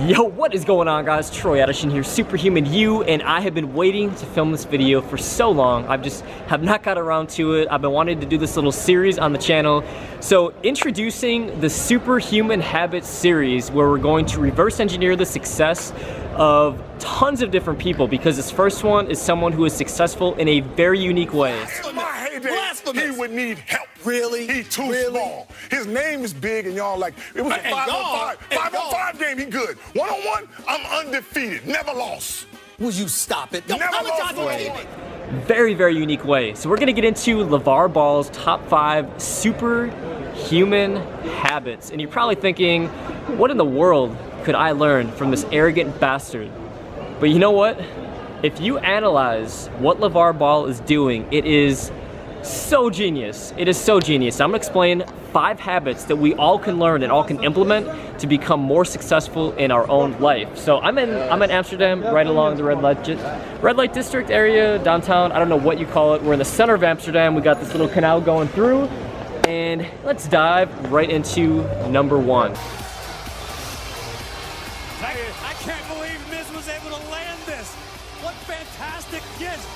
Yo, what is going on, guys? Troy Addison here, Superhuman You, and I have been waiting to film this video for so long. I just have not got around to it. I've been wanting to do this little series on the channel. So, introducing the Superhuman Habits series, where we're going to reverse engineer the success of tons of different people, because this first one is someone who is successful in a very unique way. In my heyday, he would need help. Really? He too small. His name is big, and y'all like, it was a 5-on-5 game, he good. One-on-one, I'm undefeated, never lost. Would you stop it? Never lost. Very, very unique way. So we're gonna get into Lavar Ball's top 5 superhuman habits. And you're probably thinking, what in the world could I learn from this arrogant bastard? But you know what? If you analyze what Lavar Ball is doing, it is so genius. It is so genius. I'm gonna explain 5 habits that we all can learn and all can implement to become more successful in our own life. So I'm in Amsterdam, right along the red light district area, downtown. I don't know what you call it. We're in the center of Amsterdam. We got this little canal going through, and let's dive right into number 1. I can't believe Miz was able to land this. What fantastic guests.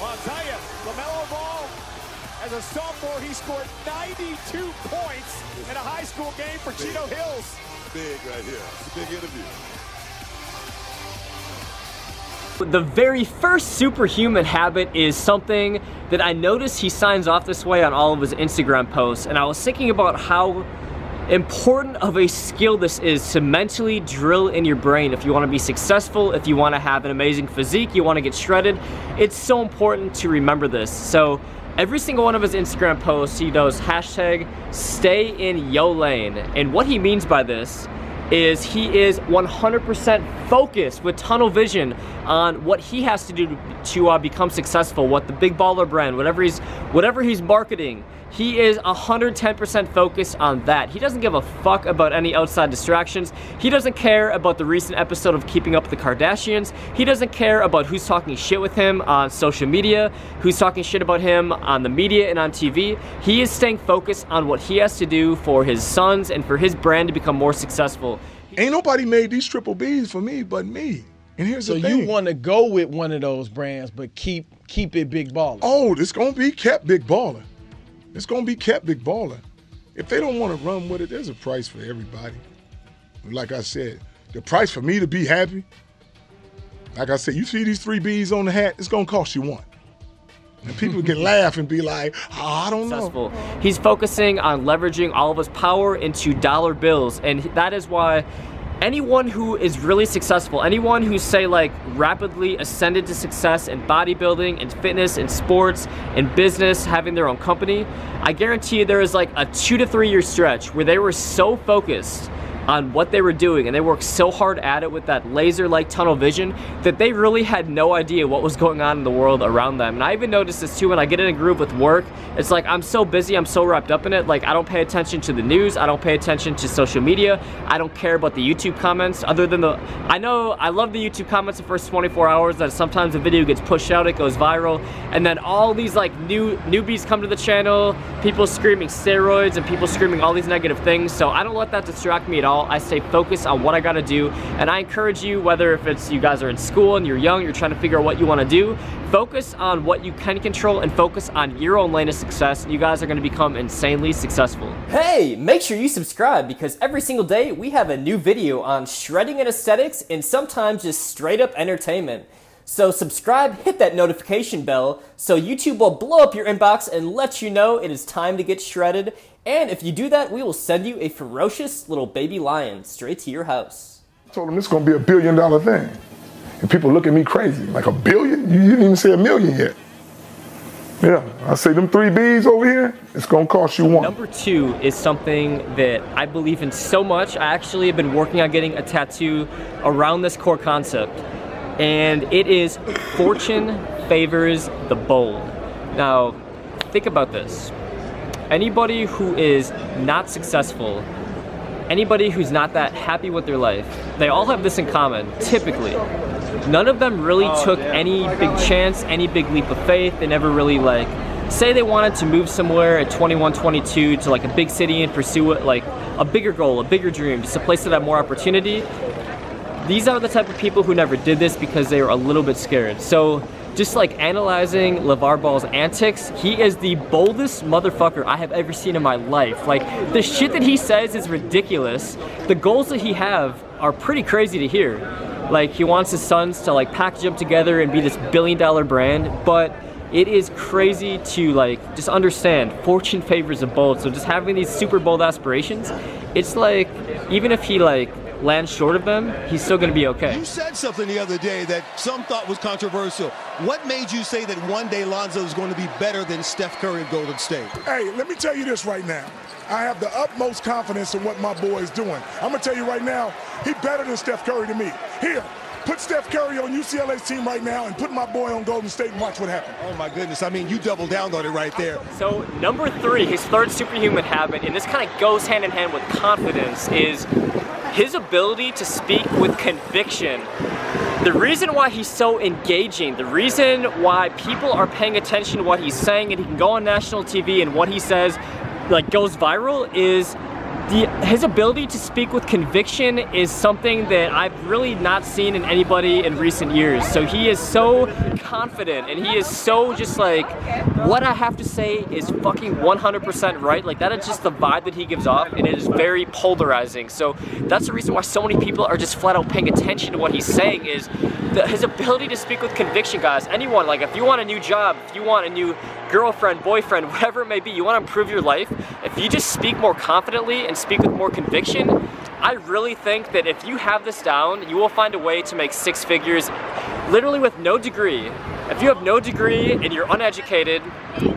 Well, I'll tell you, Lavar Ball, as a sophomore, he scored 92 points in a high school game for Chino Hills. Big right here. It's a big interview. The very first superhuman habit is something that I noticed he signs off this way on all of his Instagram posts, and I was thinking about how important of a skill this is to mentally drill in your brain. If you want to be successful, if you want to have an amazing physique, you want to get shredded, it's so important to remember this. So every single one of his Instagram posts, he does hashtag stay in yo lane. And what he means by this is he is 100% focused with tunnel vision on what he has to do to become successful, what the big baller brand, whatever he's marketing. He is 110% focused on that. He doesn't give a fuck about any outside distractions. He doesn't care about the recent episode of Keeping Up with the Kardashians. He doesn't care about who's talking shit with him on social media, who's talking shit about him on the media and on TV. He is staying focused on what he has to do for his sons and for his brand to become more successful. Ain't nobody made these triple Bs for me but me. And here's the thing. So you want to go with one of those brands, but keep it big baller. Oh, it's going to be kept big baller. It's going to be kept big baller. If they don't want to run with it, there's a price for everybody. Like I said, the price for me to be happy, like I said, you see these 3 Bs on the hat, it's going to cost you 1. And people can laugh and be like, oh, I don't know. He's focusing on leveraging all of his power into dollar bills, and that is why anyone who is really successful, anyone who say like rapidly ascended to success in bodybuilding and fitness and sports and business, having their own company, I guarantee you there is like a 2 to 3 year stretch where they were so focused on what they were doing and they worked so hard at it with that laser-like tunnel vision that they really had no idea what was going on in the world around them. And I even noticed this too when I get in a groove with work. It's like I'm so busy, I'm so wrapped up in it, like I don't pay attention to the news, I don't pay attention to social media, I don't care about the YouTube comments other than I know I love the YouTube comments the first 24 hours, that sometimes a video gets pushed out, it goes viral, and then all these like newbies come to the channel, people screaming steroids and people screaming all these negative things. So I don't let that distract me at all. I stay focused on what I gotta do, and I encourage you, whether if it's you guys are in school and you're young, you're trying to figure out what you want to do, focus on what you can control and focus on your own lane of success, and you guys are going to become insanely successful. Hey, make sure you subscribe, because every single day we have a new video on shredding and aesthetics and sometimes just straight up entertainment. So subscribe, hit that notification bell so YouTube will blow up your inbox and let you know it is time to get shredded. And if you do that, we will send you a ferocious little baby lion straight to your house. I told them this is going to be a $1 billion thing. And people look at me crazy. Like, $1 billion? You didn't even say $1 million yet. Yeah, I say them 3 Bs over here, it's going to cost you 1. Number 2 is something that I believe in so much. I actually have been working on getting a tattoo around this core concept. And it is fortune favors the bold. Now, think about this. Anybody who is not successful, anybody who's not that happy with their life, they all have this in common, typically. None of them really took any big chance, any big leap of faith. They never really like say they wanted to move somewhere at 21, 22 to like a big city and pursue it, like a bigger goal, a bigger dream, just a place that had more opportunity. These are the type of people who never did this because they were a little bit scared. So just like analyzing Lavar Ball's antics, he is the boldest motherfucker I have ever seen in my life. Like, the shit that he says is ridiculous. The goals that he have are pretty crazy to hear. Like, he wants his sons to like package them together and be this billion-dollar brand, but it is crazy to like just understand fortune favors the bold. So just having these super bold aspirations, it's like, even if he like lands short of them, he's still gonna be okay. You said something the other day that some thought was controversial. What made you say that one day Lonzo is going to be better than Steph Curry of Golden State? Hey, let me tell you this right now. I have the utmost confidence in what my boy is doing. I'm gonna tell you right now, he's better than Steph Curry to me. Here, put Steph Curry on UCLA's team right now and put my boy on Golden State and watch what happens. Oh my goodness, I mean, you doubled down on it right there. So number 3, his third superhuman habit, and this kind of goes hand in hand with confidence, is his ability to speak with conviction. The reason why he's so engaging, the reason why people are paying attention to what he's saying and he can go on national TV and what he says like goes viral, is his ability to speak with conviction is something that I've really not seen in anybody in recent years. So he is so confident and he is so just like, what I have to say is fucking 100% right. Like, that is just the vibe that he gives off, and it is very polarizing. So that's the reason why so many people are just flat out paying attention to what he's saying, is his ability to speak with conviction, guys. Anyone, like, if you want a new job, if you want a new girlfriend, boyfriend, whatever it may be, you want to improve your life, if you just speak more confidently and speak with more conviction, I really think that if you have this down, you will find a way to make 6 figures literally with no degree. If you have no degree and you're uneducated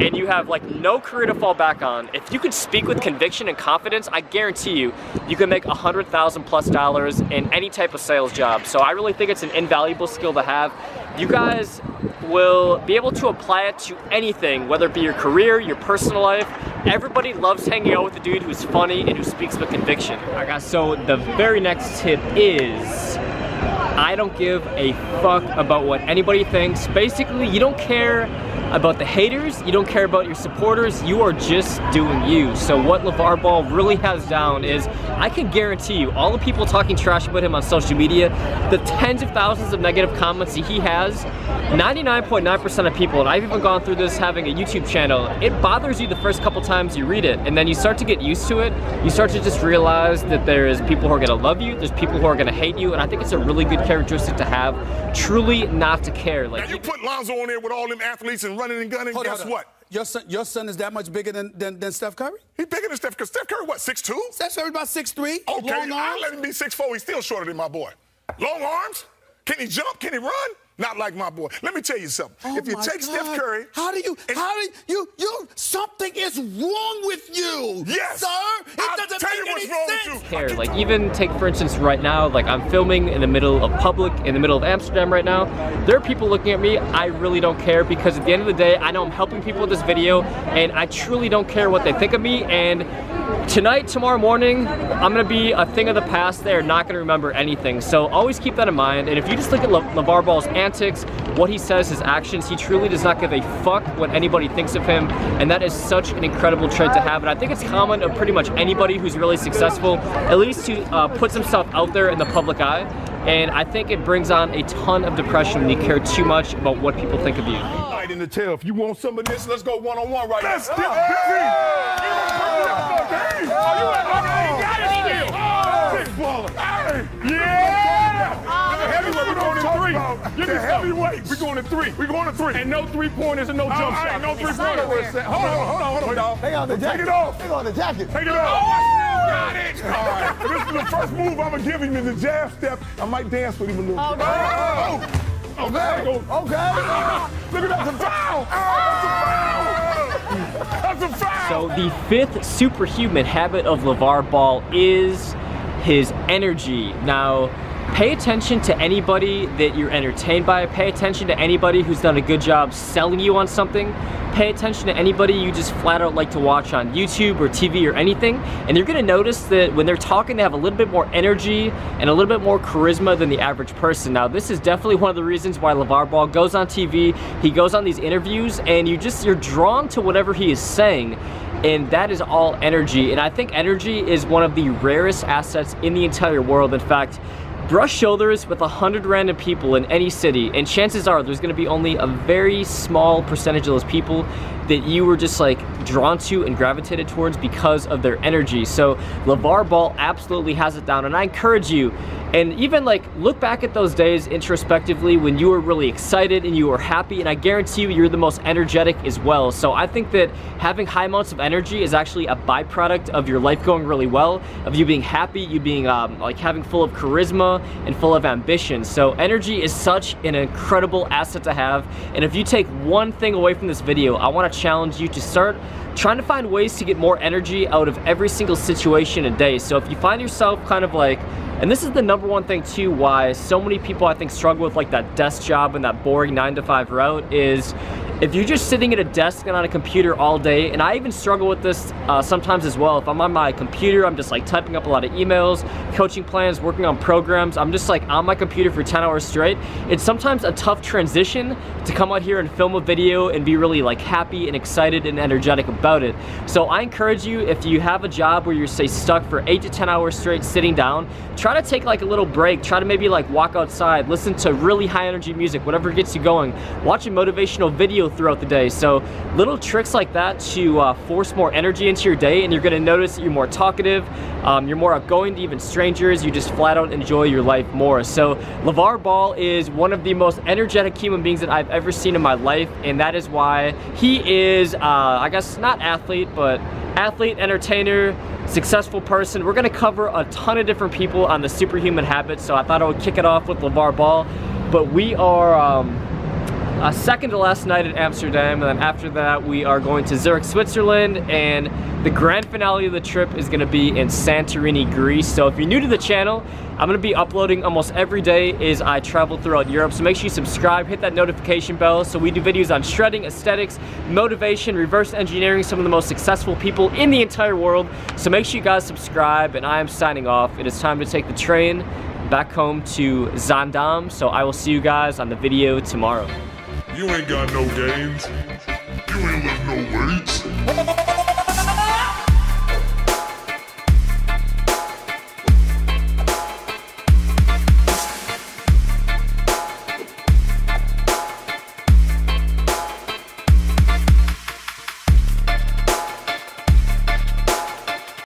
and you have like no career to fall back on, if you can speak with conviction and confidence, I guarantee you, you can make $100,000+ in any type of sales job. So I really think it's an invaluable skill to have. You guys will be able to apply it to anything, whether it be your career, your personal life. Everybody loves hanging out with a dude who's funny and who speaks with conviction. All right, guys, so the very next tip is, I don't give a fuck about what anybody thinks. Basically, you don't care about the haters, you don't care about your supporters, you are just doing you. So what Lavar Ball really has down is, I can guarantee you, all the people talking trash about him on social media, the tens of thousands of negative comments that he has, 99.9% of people, and I've even gone through this having a YouTube channel, it bothers you the first couple times you read it, and then you start to get used to it. You start to just realize that there's people who are gonna love you, there's people who are gonna hate you, and I think it's a really good characteristic to have, truly not to care. Like, now you put Lonzo on there with all them athletes and running and gunning, guess what? Your son is that much bigger than Steph Curry? He's bigger than Steph Curry. Steph Curry, what, 6'2"? Steph Curry about 6'3". Okay, long I'll arms. let him be 6'4". He's still shorter than my boy. Long arms? Can he jump? Can he run? Not like my boy. Let me tell you something. Oh, if you my take God. Steph Curry... something is wrong with you. Yes. Sir, I'll tell you what's wrong with you. care. Like, even take for instance right now, like I'm filming in the middle of public, in the middle of Amsterdam right now. There are people looking at me. I really don't care, because at the end of the day, I know I'm helping people with this video, and I truly don't care what they think of me. And tonight, tomorrow morning, I'm gonna be a thing of the past. They're not gonna remember anything. So always keep that in mind. And if you just look at Lavar Ball's antics, what he says, his actions, he truly does not give a fuck what anybody thinks of him. And that is such an incredible trait to have. And I think it's common of pretty much anybody who's really successful, at least to puts himself out there in the public eye. And I think it brings on a ton of depression when you care too much about what people think of you. Right in the tail. If you want some of this, let's go one-on-one right now. Let's get busy. Big baller. Yeah. Heavyweight, we're going to 3. The heavyweight, we're going to 3. We're going to 3. And no 3-pointers and no jump shots. No 3-pointers. Hold on. Take on the jacket. Take it off. Take on the jacket. Take it off. Got it. All right. This is the first move I'm going to give him, in the jab step. I might dance with him a little bit. Okay. Look at that. That's a foul. That's a foul. So the 5th superhuman habit of Lavar Ball is his energy. Now, pay attention to anybody that you're entertained by. Pay attention to anybody who's done a good job selling you on something. Pay attention to anybody you just flat out like to watch on YouTube or TV or anything, and you're gonna notice that when they're talking, they have a little bit more energy and a little bit more charisma than the average person. Now, this is definitely one of the reasons why Lavar Ball goes on TV. He goes on these interviews, and you're drawn to whatever he is saying, and that is all energy. And I think energy is one of the rarest assets in the entire world. In fact, brush shoulders with 100 random people in any city, and chances are there's gonna be only a very small percentage of those people that you were just like drawn to and gravitated towards because of their energy. So Lavar Ball absolutely has it down, and I encourage you, and even like look back at those days introspectively when you were really excited and you were happy, and I guarantee you you're the most energetic as well. So I think that having high amounts of energy is actually a byproduct of your life going really well, of you being happy, you being like having full of charisma and full of ambition. So energy is such an incredible asset to have, and if you take one thing away from this video, I want to challenge you to start trying to find ways to get more energy out of every single situation a day. So if you find yourself kind of like, and this is the #1 thing too why so many people I think struggle with like that desk job and that boring 9-to-5 route, is if you're just sitting at a desk and on a computer all day, and I even struggle with this sometimes as well. If I'm on my computer, I'm just like typing up a lot of emails, coaching plans, working on programs. I'm just like on my computer for 10 hours straight. It's sometimes a tough transition to come out here and film a video and be really like happy and excited and energetic about it. So I encourage you, if you have a job where you're say stuck for 8 to 10 hours straight sitting down, try to take like a little break. Try to maybe like walk outside, listen to really high energy music, whatever gets you going. Watch a motivational video throughout the day. So little tricks like that to force more energy into your day, and you're gonna notice that you're more talkative, you're more outgoing to even strangers, you just flat out enjoy your life more. So Lavar Ball is one of the most energetic human beings that I've ever seen in my life, and that is why he is, I guess not athlete, but athlete, entertainer, successful person. We're gonna cover a ton of different people on the Superhuman Habits, so I thought I would kick it off with Lavar Ball. But we are second to last night at Amsterdam, and then after that we are going to Zurich, Switzerland, and the grand finale of the trip is going to be in Santorini, Greece. So if you're new to the channel, I'm going to be uploading almost every day as I travel throughout Europe, so make sure you subscribe, hit that notification bell. So we do videos on shredding, aesthetics, motivation, reverse engineering, some of the most successful people in the entire world. So make sure you guys subscribe, and I am signing off. It is time to take the train back home to Zaandam, so I will see you guys on the video tomorrow. You ain't got no games. You ain't lift no weights.